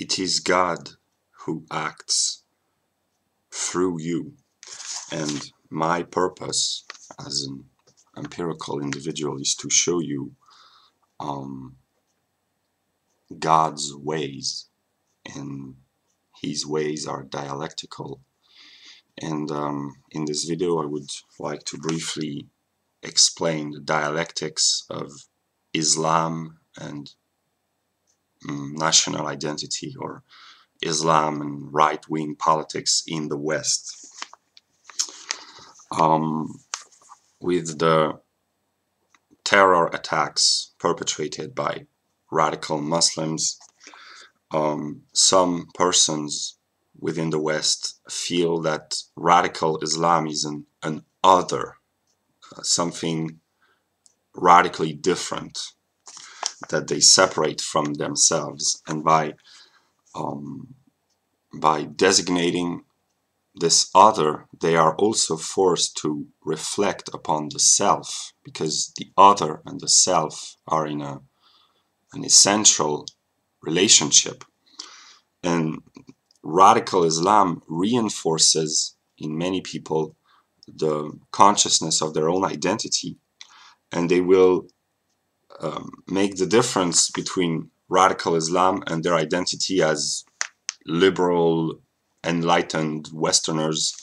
it is God who acts through you. And my purpose as an empirical individual is to show you God's ways, and his ways are dialectical. And in this video I would like to briefly explain the dialectics of Islam and national identity, or Islam and right-wing politics in the West. With the terror attacks perpetrated by radical Muslims, some persons within the West feel that radical Islam is an other, something radically different that they separate from themselves, and by designating this other, they are also forced to reflect upon the self, because the other and the self are in an essential relationship. And radical Islam reinforces in many people the consciousness of their own identity, and they will make the difference between radical Islam and their identity as liberal, enlightened Westerners,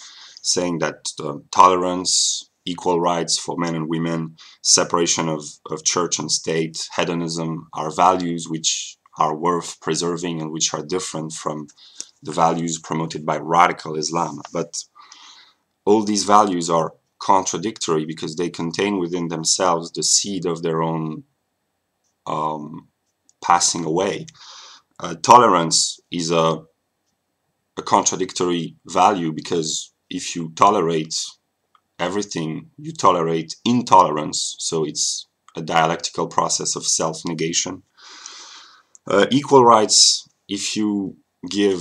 saying that tolerance, equal rights for men and women, separation of church and state, hedonism are values which are worth preserving and which are different from the values promoted by radical Islam. But all these values are contradictory because they contain within themselves the seed of their own passing away. Tolerance is a contradictory value, because if you tolerate everything, you tolerate intolerance, so it's a dialectical process of self-negation. Equal rights, if you give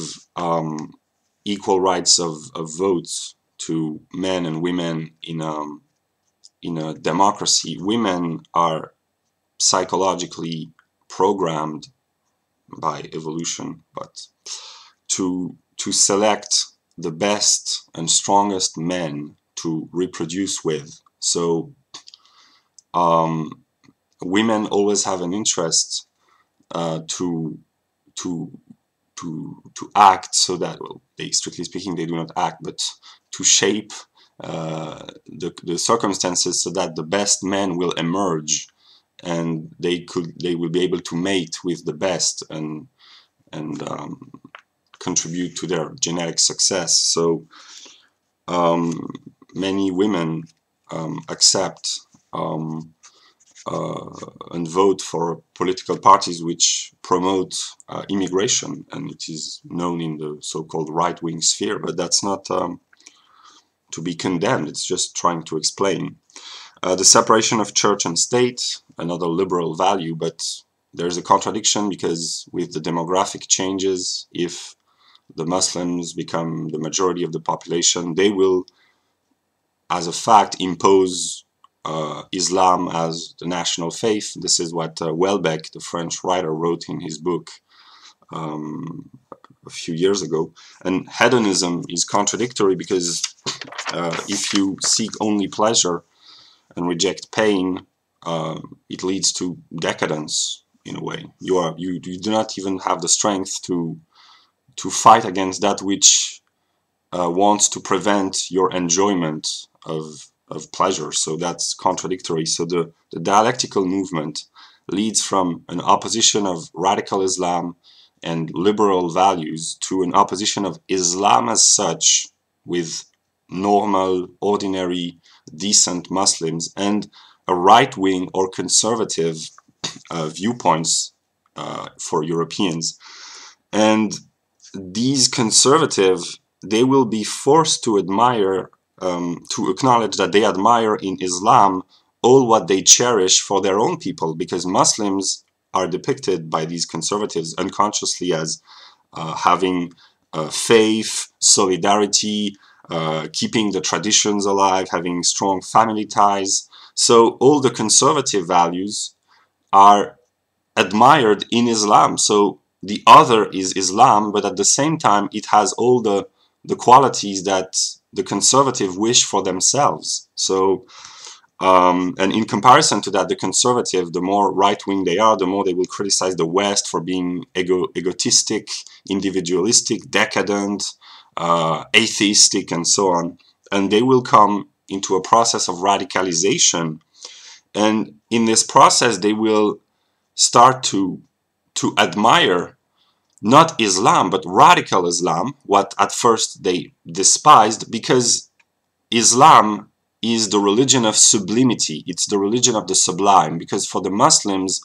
equal rights of votes to men and women in a democracy, women are psychologically programmed by evolution, but to select the best and strongest men to reproduce with. So women always have an interest to act so that, well, they, strictly speaking, they do not act, but to shape the circumstances so that the best men will emerge, and they will be able to mate with the best and contribute to their genetic success. So many women accept and vote for political parties which promote immigration, and it is known in the so-called right-wing sphere, but that's not to be condemned, it's just trying to explain. The separation of church and state, another liberal value, but there's a contradiction, because with the demographic changes, if the Muslims become the majority of the population, they will, as a fact, impose Islam as the national faith. This is what Welbeck, the French writer, wrote in his book a few years ago. And hedonism is contradictory, because if you seek only pleasure and reject pain, it leads to decadence in a way. You do not even have the strength to fight against that which wants to prevent your enjoyment of pleasure. So that's contradictory. So the dialectical movement leads from an opposition of radical Islam and liberal values to an opposition of Islam as such with normal, ordinary, decent Muslims, and a right-wing or conservative viewpoints for Europeans. And these conservatives, they will be forced to admire, to acknowledge that they admire in Islam all what they cherish for their own people, because Muslims are depicted by these conservatives unconsciously as having faith, solidarity, keeping the traditions alive, having strong family ties. So all the conservative values are admired in Islam. So the other is Islam, but at the same time it has all the qualities that the conservative wish for themselves. So and in comparison to that, the conservative, the more right-wing they are, the more they will criticize the West for being egotistic, individualistic, decadent, atheistic, and so on. And they will come into a process of radicalization. And in this process, they will start to admire not Islam, but radical Islam, what at first they despised, because Islam is the religion of sublimity. It's the religion of the sublime, because for the Muslims,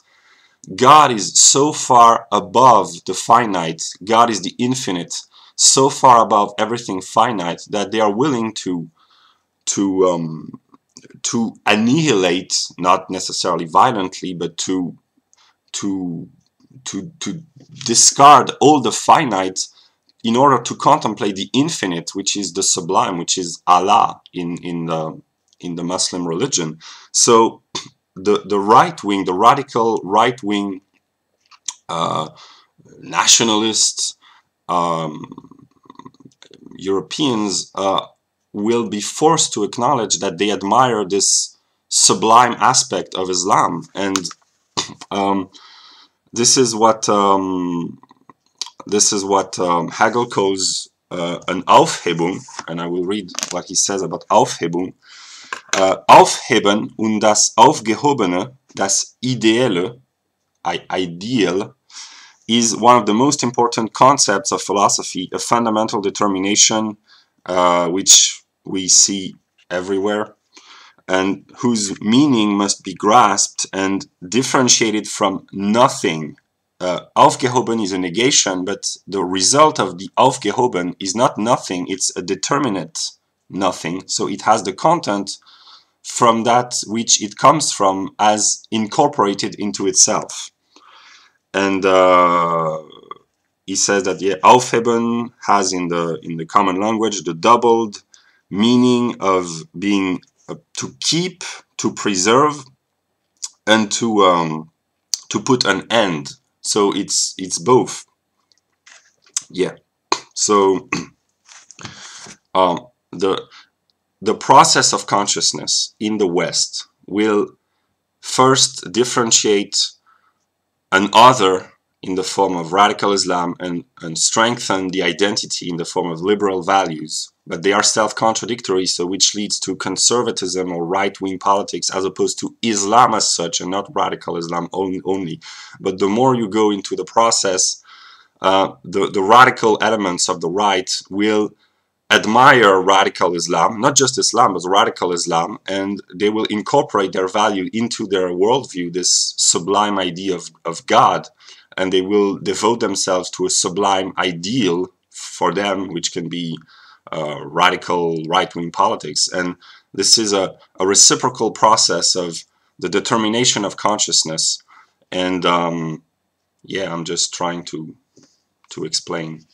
God is so far above the finite, God is the infinite, so far above everything finite that they are willing to annihilate, not necessarily violently, but to discard all the finite in order to contemplate the infinite, which is the sublime, which is Allah in the Muslim religion. So the right wing, the radical right wing nationalists, Europeans will be forced to acknowledge that they admire this sublime aspect of Islam, and this is what Hegel calls an Aufhebung, and I will read what he says about Aufhebung. Aufheben und das Aufgehobene, das Ideelle, ideal, is one of the most important concepts of philosophy, a fundamental determination which we see everywhere, and whose meaning must be grasped and differentiated from nothing. Aufgehoben is a negation, but the result of the aufgehoben is not nothing, it's a determinate nothing. So it has the content from that which it comes from as incorporated into itself. And he says that Aufheben has in the common language the doubled meaning of being to keep, to preserve, and to put an end. So it's both. Yeah. So the process of consciousness in the West will first differentiate an other in the form of radical Islam and strengthen the identity in the form of liberal values. But they are self-contradictory, so which leads to conservatism or right-wing politics as opposed to Islam as such, and not radical Islam only. But the more you go into the process, the radical elements of the right will admire radical Islam, not just Islam, but radical Islam, and they will incorporate their value into their worldview, this sublime idea of God, and they will devote themselves to a sublime ideal for them, which can be radical right-wing politics. And this is a reciprocal process of the determination of consciousness. And yeah, I'm just trying to explain.